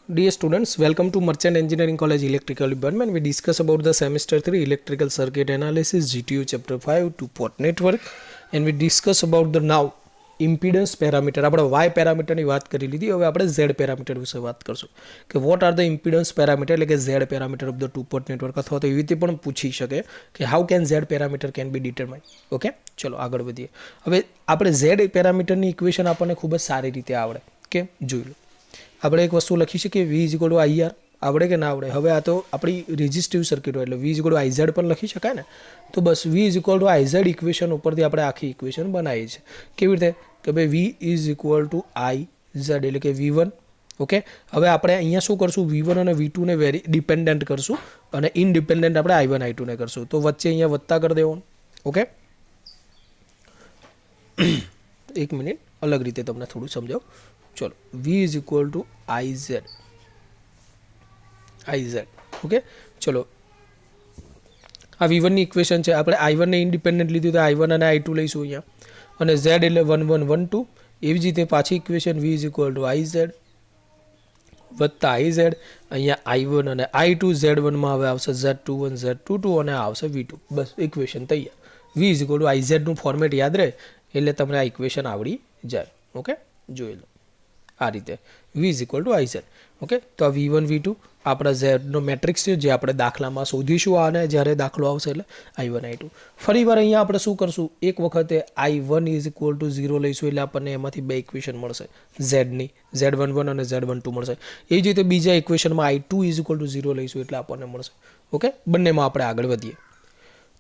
Dear students, welcome to Merchant Engineering College Electrical Department. We discuss about the semester 3 electrical circuit analysis GTU chapter 5 to port network, and we discuss about the now impedance parameter. આપણે y parameter ની વાત કરી લીધી. હવે આપણે z parameter વિશે વાત કરશું કે what are the impedance parameter, એટલે કે z parameter of the two port network, અથવા તો એવી રીતે પણ પૂછી શકે કે how can z parameter can be determined. Okay, ચલો આગળ વધીએ. હવે આપણે z પેરામીટરની ઇક્વેશન આપણને ખૂબ જ સારી રીતે આવડે. કેમ જોઈ લો. આપણે એક વસ્તુ લખી શકીએ v is equal two IR. આવડે કે ના આવડે? હવે આ તો આપણી રેઝિસ્ટિવ સર્કિટ હોય એટલે v is equal to IZ પણ લખી શકાય ને. તો બસ v is equal to IZ equation ઉપરથી આપણે આખી ઇક્વેશન બનાવી છે. કેવી રીતે કે ભાઈ v is equal to IZ એટલે કે V1. ઓકે, હવે આપણે અહીંયા શું કરશું, V1 અને V2 ને વેરી ડિપેન્ડન્ટ કરશું અને ઇનડિપેન્ડન્ટ આપણે I1 I2 ને કરશું. તો વચ્ચે અહીંયા વત્તા કરી દેવાનું. ઓકે, એક મિનિટ અલગ રીતે તમને થોડું સમજાવું. ચલો, v is equal to IZ. Okay, ચલો આ V1 ની ઇક્વેશન છે. આપણે I1 ને ઇન્ડિપેન્ડન્ટ લીધું તો I1 અને I2 લઈશું અહીંયા, અને Z એટલે 1 1 1 2. એવી જ રીતે પાછી equation v is equal to IZ વત્તા IZ, અહીંયા I1 અને I2, Z1 માં હવે આવશે Z21 Z22 અને આવશે V2. બસ ઇક્વેશન તૈયાર. v is equal to IZ નું ફોર્મેટ યાદ રહે એટલે તમને આ ઇક્વેશન આવડી જાય. ઓકે, જોઈ લો આ રીતે v is equal to IZ. Okay, તો આ V1 V2 આપણા ઝેડનો મેટ્રિક્સ છે જે આપણે દાખલામાં શોધીશું આને જ્યારે દાખલો આવશે એટલે I1 I2. ફરી વાર અહીંયા આપણે શું કરશું, એક વખતે I1 ઇઝ ઇક્વલ ટુ 0 લઈશું એટલે આપણને એમાંથી બે ઇક્વેશન મળશે ઝેડની, Z11 અને Z12 મળશે. એ જ રીતે બીજા ઇક્વેશનમાં I2 ઇઝ ઇક્વલ ટુ 0 લઈશું એટલે આપણને મળશે. ઓકે, બંનેમાં આપણે આગળ વધીએ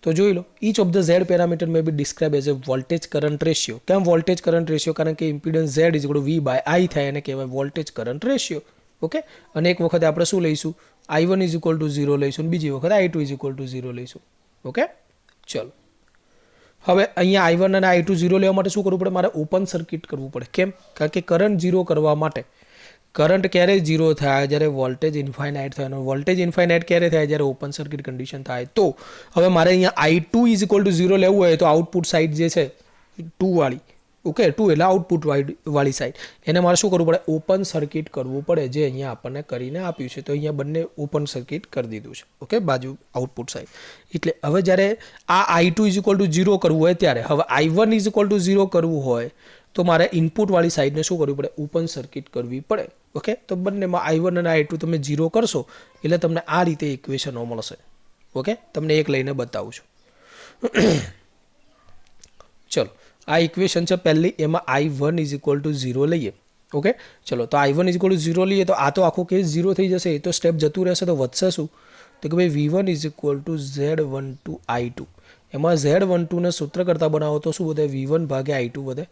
તો જોઈ લો. Each of the z parameter may be describe as a voltage current ratio. કેમ વોલ્ટેજ કરંટ રેશિયો? કારણ કે impedance z is equal to V by I થાય એને કહેવાય વોલ્ટેજ કરંટ રેશિયો. ઓકે, અને એક વખતે આપણે શું લઈશું, I1 ઇઝ ઇક્વલ ટુ 0 લઈશું, બીજી વખત I2 ઇઝ ઇક્વલ ટુ 0 લઈશું. ઓકે, ચલો હવે અહીંયા I1 અને I2 0 લેવા માટે શું કરવું પડે, મારે ઓપન સર્કિટ કરવું પડે. કેમ? કારણ કે કરંટ 0 કરવા માટે કરંટ ક્યારે 0 થાય, જ્યારે વોલ્ટેજ ઇન્ફાઇનાઇટ થાય. અને વોલ્ટેજ ઇન્ફાઇનાઇટ ક્યારે થાય, જ્યારે ઓપન સર્કિટ કન્ડિશન થાય. તો હવે મારે અહીંયા I2 ઇઝ ઇક્વલ ટુ 0 લેવું હોય તો આઉટપુટ સાઇડ જે છે 2 વાળી, ઓકે 2 એટલે આઉટપુટ વાળી સાઇડ, એને મારે શું કરવું પડે, ઓપન સર્કિટ કરવું પડે, જે અહીંયા આપણને કરીને આપ્યું છે. તો અહીંયા બંને ઓપન સર્કિટ કરી દીધું છે. ઓકે, બાજુ આઉટપુટ સાઇડ. એટલે હવે જ્યારે આ I2 ઇઝ ઇક્વલ ટુ 0 કરવું હોય ત્યારે, હવે I1 ઇઝ ઇક્વલ ટુ 0 કરવું હોય તો મારે ઇનપુટવાળી સાઇડને શું કરવું પડે, ઓપન સર્કિટ કરવી પડે. ઓકે, તો બંનેમાં I1 અને I2 તમે 0 કરશો એટલે તમને આ રીતે ઇક્વેશનો મળશે. ઓકે, તમને એક લઈને બતાવું છું. ચલો, આ ઇક્વેશન છે પહેલી, એમાં I1 ઇઝ ઇક્વલ ટુ 0 લઈએ. ઓકે, ચલો તો I1 ઇઝ ઇક્વલ ટુ 0 લઈએ તો આ તો આખો કેસ 0 થઈ જશે. એ તો સ્ટેપ જતું રહેશે. તો વધશે શું, તો કે ભાઈ V1 is equal two Z12 I2. એમાં Z12 ને સૂત્ર કરતા બનાવો તો શું વધે, V1 ભાગ્યા I2 વધે.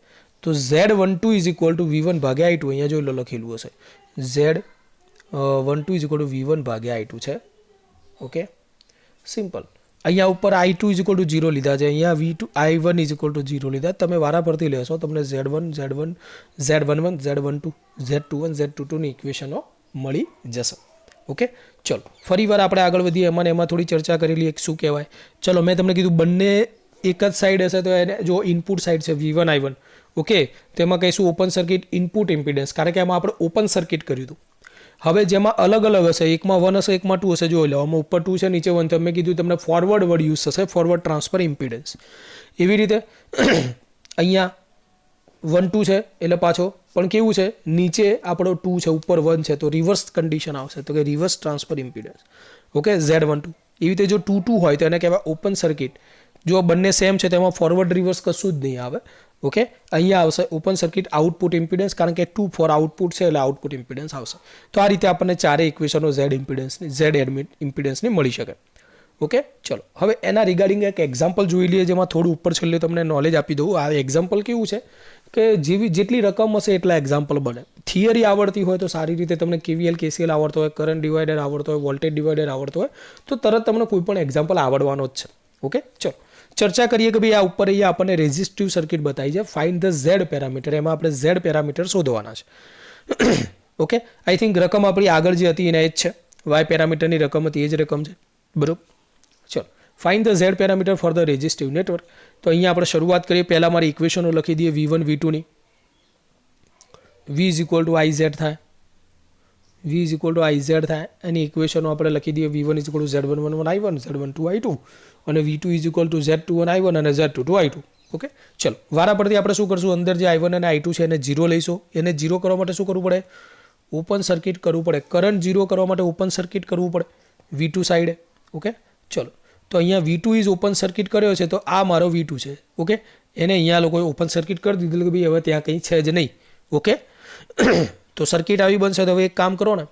તો Z12 is equal two V1 ભાગ્યા I2, અહીંયા જોઈ લો લખેલું હશે Z12 is equal two V1 ભાગ્યા I2 છે. Okay, simple. અહીંયા ઉપર I2 ઇઝ ઇક્વલ ટુ 0 લીધા છે, અહીંયા I1 ઇઝ ઇક્વલ ટુ 0 લીધા. તમે વારા પરથી લેશો તમને Z11 Z12 Z21 Z22 ની ઇક્વેશનો મળી જશે. ઓકે, ચલો ફરી વાર આપણે આગળ વધીએ. એમાં થોડી ચર્ચા કરેલી એક શું કહેવાય. ચલો મેં તમને કીધું બંને એક જ સાઈડ હશે તો એને જો ઇનપુટ સાઈડ છે V1 I1. ઓકે, તેમાં કહીશું ઓપન સર્કિટ ઇનપુટ ઇમ્પિડન્સ, કારણ કે એમાં આપણે ઓપન સર્કિટ કર્યું હતું. હવે જેમાં અલગ અલગ હશે, એકમાં 1 હશે એકમાં 2 હશે. જોઈ લો આમાં ઉપર 2 છે નીચે 1 છે. મેં કીધું તમને ફોરવર્ડ વર્ડ યુઝ થશે, ફોરવર્ડ ટ્રાન્સફર ઇમ્પિડન્સ. એવી રીતે અહીંયા 1 2 છે એટલે પાછો પણ કેવું છે, નીચે આપણો 2 છે ઉપર 1 છે, તો રિવર્સ કન્ડિશન આવશે, તો કે reverse transfer impedance. Okay, Z12. એવી રીતે જો 2 2 હોય તો એને કહેવાય ઓપન સર્કિટ. જો બંને સેમ છે તેમાં ફોરવર્ડ રિવર્સ કશું જ નહીં આવે. ઓકે, અહીંયા આવશે ઓપન સર્કિટ આઉટપુટ ઇમ્પિડન્સ, કારણ કે 2 ફોર આઉટપુટ છે એટલે આઉટપુટ ઇમ્પિડન્સ આવશે. તો આ રીતે આપણને ચારે ઇક્વેશનો Z ઇમ્પિડન્સની મળી શકે. ઓકે, ચલો હવે એના રિગાર્ડિંગ એક એક્ઝામ્પલ જોઈ લઈએ, જેમાં થોડું ઉપર છેલ્લે તમને નોલેજ આપી દઉં. આ એક્ઝામ્પલ કેવું છે કે જેટલી રકમ હશે એટલા એક્ઝામ્પલ બને. થિયરી આવડતી હોય તો સારી રીતે તમને KVL KCL આવડતો હોય, કરંટ ડિવાઈડર આવડતો હોય, વોલ્ટેજ ડિવાઈડર આવડતો હોય તો તરત તમને કોઈ પણ એક્ઝામ્પલ આવડવાનો જ છે. ઓકે, ચલો ચર્ચા કરીએ કે ભાઈ આ ઉપર અહીંયા આપણને રેઝિસ્ટિવ સર્કિટ બતાવી છે. ફાઇન્ડ ધ Z પેરામીટર, એમાં આપણે Z પેરામીટર શોધવાના છે. ઓકે, આઈ થિંક રકમ આપણી આગળ જે હતી એને એ જ છે, Y પેરામીટરની રકમ હતી એ જ રકમ છે, બરોબર. ચલો find the Z parameter for the resistive network. તો અહીંયા આપણે શરૂઆત કરીએ. પહેલાં મારી ઇક્વેશનો લખી દઈએ V1 V2 ની. V is equal to IZ થાય, v is equal to i z થાય. એની ઇક્વેશનો આપણે લખી દઈએ. V one is equal to z one one one i one, z one two i two, અને v two is equal to z two one i one અને z two two i two. Okay, ચલો વારા પરથી આપણે શું કરશું, અંદર જે આઈ વન અને આઈ ટુ છે એને 0 લઈશું. એને 0 કરવા માટે શું કરવું પડે, ઓપન સર્કિટ કરવું પડે. કરંટ 0 કરવા માટે ઓપન સર્કિટ કરવું પડે V2 સાઈડે. ઓકે, ચલો તો અહીંયા V2 ઇઝ ઓપન સર્કિટ કર્યો છે, તો આ મારો V2 છે. ઓકે, એને અહીંયા લોકોએ ઓપન સર્કિટ કરી દીધું કે ભાઈ હવે ત્યાં કંઈ છે જ નહીં. ઓકે, તો સર્કિટ આવી બનશે. તો હવે એક કામ કરો ને,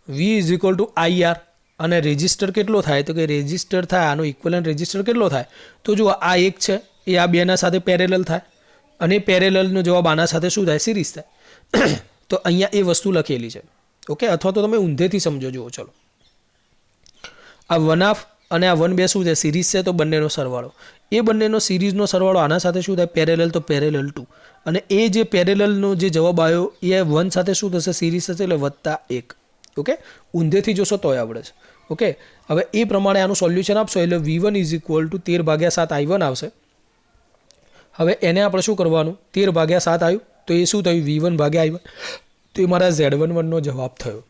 V is equal two IR અને રેઝિસ્ટર કેટલો થાય, તો કે રેઝિસ્ટર થાય આનો ઇક્વલન્ટ રેઝિસ્ટર કેટલો થાય, તો જુઓ આ એક છે એ આ બેના સાથે પેરેલલ થાય, અને પેરેલલનો જવાબ આના સાથે શું થાય, સિરીઝ થાય. તો અહીંયા એ વસ્તુ લખેલી છે. ઓકે, અથવા તો તમે ઊંધેથી સમજો. જુઓ ચલો, આ 1/2 અને આ 1/2 શું છે, સિરીઝ છે, તો બંનેનો સરવાળો. એ બંનેનો સિરીઝનો સરવાળો આના સાથે શું થાય, પેરેલલ, તો પેરેલલ 2. અને એ જે પેરેલલનો જે જવાબ આવ્યો એ 1 સાથે શું થશે, સિરીઝ થશે, એટલે +1. ઓકે, ઊંધેથી જોશો તોય આવડે છે. ઓકે, હવે એ પ્રમાણે આનું સોલ્યુશન આપશો એટલે V1 is equal two 13/7 I1 આવશે. હવે એને આપણે શું કરવાનું, 13/7 આવ્યું તો એ શું થયું, V1/I1. તો એ મારા Z11નો જવાબ થયો.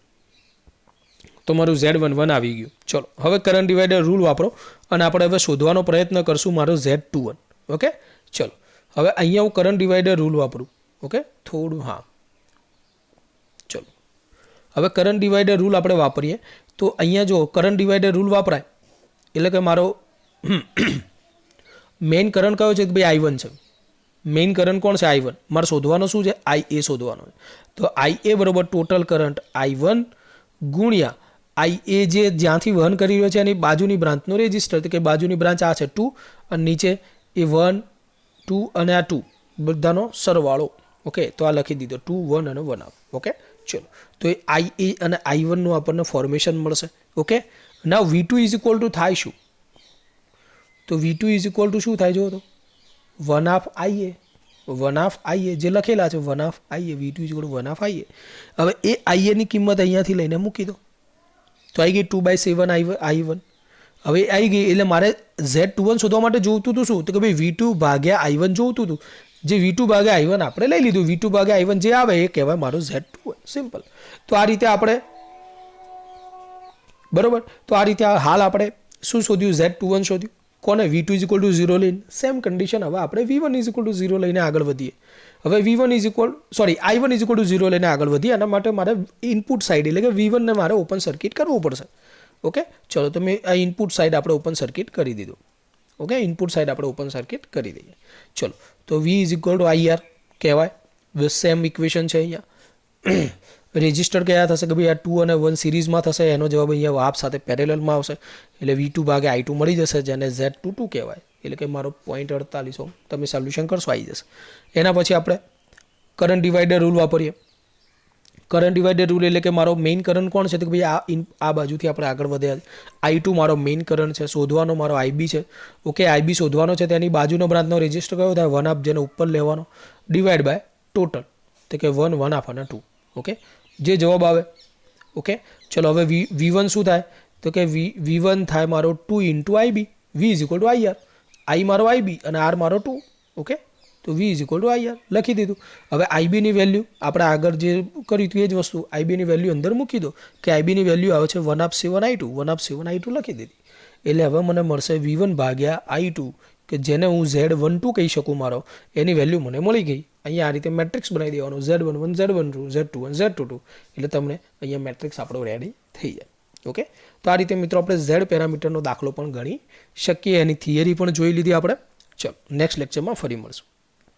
તો મારું Z11 આવી ગયું. ચલો હવે કરંટ ડિવાઈડર રૂલ વાપરો અને આપણે હવે શોધવાનો પ્રયત્ન કરશું મારો Z21. ઓકે, ચલો હવે અહીંયા હું કરંટ ડિવાઈડર રૂલ વાપરું. ઓકે, થોડું હા, ચલો હવે કરંટ ડિવાઈડર રૂલ આપણે વાપરીએ. તો અહીંયા જો કરંટ ડિવાઈડર રૂલ વાપરાય એટલે કે મારો મેઇન કરંટ કયો છે કે ભાઈ I1 છે. મેઇન કરંટ કોણ છે, I1. મારે શોધવાનો શું છે, IA શોધવાનો છે. તો IA બરાબર ટોટલ કરંટ I1 ગુણ્યા IA જે જ્યાંથી વહન કરી રહ્યો છે એની બાજુની બ્રાન્ચનો રેઝિસ્ટર, તો કે બાજુની બ્રાન્ચ આ છે 2 અને નીચે એ 1 2 અને આ 2 બધાનો સરવાળો. ઓકે, તો આ લખી દીધો 2 1 અને 1 આવે. ઓકે, ચલો તો એ IA અને I1 નું આપણને ફોર્મેશન મળશે. Okay, now V2 is equal two થાય શું, તો V2 ઇઝ ઇક્વલ ટુ શું થાય, જો તો 1/2 IA જે લખેલા છે 1/2 V2 is equal two 1/2 IA. હવે એ IA ની કિંમત અહીંયાથી લઈને મૂકી દો તો આવી ગઈ 2/7 I1. હવે આવી ગઈ એટલે મારે Z21 શોધવા માટે જોઈતું હતું શું, તો કે ભાઈ V2/I1 જોઈતું હતું. જે V2/I1 આપણે લઈ લીધું. V2/I1 જે આવે એ કહેવાય મારો Z21. સિમ્પલ. તો આ રીતે આપણે બરોબર, તો આ રીતે હાલ આપણે શું શોધ્યું, Z21 શોધ્યું. કોને, V2 ઇઝ ઇક્વલ ટુ 0 લઈને. સેમ કન્ડિશન હવે આપણે V1 ઇઝ ઇક્વલ ટુ 0 લઈને આગળ વધીએ. હવે I1 ઇઝ ઇક્વલ ટુ 0 લઈને આગળ વધીએ. આના માટે મારે ઇનપુટ સાઈડ એટલે કે V1 ને મારે ઓપન સર્કિટ કરવું પડશે. ઓકે, ચલો તો મેં આ ઇનપુટ સાઈડ આપણે ઓપન સર્કિટ કરી દીધું. ઓકે, ઇનપુટ સાઈડ આપણે ઓપન સર્કિટ કરી દઈએ. ચલો તો V is equal two IR કહેવાય. સેમ ઇક્વેશન છે અહીંયા. રેઝિસ્ટર કયા થશે કે ભાઈ આ 2 અને 1 સિરીઝમાં થશે, એનો જવાબ અહીંયા વાપ સાથે પેરેલલમાં આવશે એટલે V2/I2 મળી જશે, જેને Z22 કહેવાય. એટલે કે મારો 0.48 તમે સોલ્યુશન કરશો આવી જશે. એના પછી આપણે કરંટ ડિવાઈડર રૂલ વાપરીએ. કરંટ ડિવાઈડર રૂલ એટલે કે મારો મેઇન કરંટ કોણ છે, તો કે ભાઈ આ બાજુથી આપણે આગળ વધ્યા. I2 મારો મેઇન કરંટ છે, શોધવાનો મારો IB છે. ઓકે, IB શોધવાનો છે, તેની બાજુનો બ્રાન્ચનો રેઝિસ્ટર કયો થાય, 1/2 જેને ઉપર લેવાનો ડિવાઈડ બાય ટોટલ, તો કે 1 1/2 અને 2. ઓકે, જે જવાબ આવે. ઓકે, ચલો હવે V1 શું થાય, તો કે V1 થાય મારો 2 × IB. V is equal two IR. I મારો IB અને R મારો 2. ઓકે, તો V is equal two IR લખી દીધું. હવે IB ની વેલ્યુ આપણે આગળ જે કર્યું હતું એ જ વસ્તુ, IB ની વેલ્યુ અંદર મૂકી દો કે IB ની વેલ્યુ આવે છે 1/7 I2. 1/7 I2 લખી દીધી. એટલે હવે મને મળશે V1/I2 કે જેને હું Z12 કહી શકું મારો, એની વેલ્યુ મને મળી ગઈ. અહીંયા આ રીતે મેટ્રિક્સ બનાવી દેવાનો, Z11 Z12 Z21 Z22, એટલે તમને અહીંયા મેટ્રિક્સ આપણો રેડી થઈ જાય. ઓકે, તો આ રીતે મિત્રો આપણે Z પેરામીટરનો દાખલો પણ ગણી શકીએ. એની થિયરી પણ જોઈ લીધી આપણે. ચલો નેક્સ્ટ લેક્ચરમાં ફરી મળશું.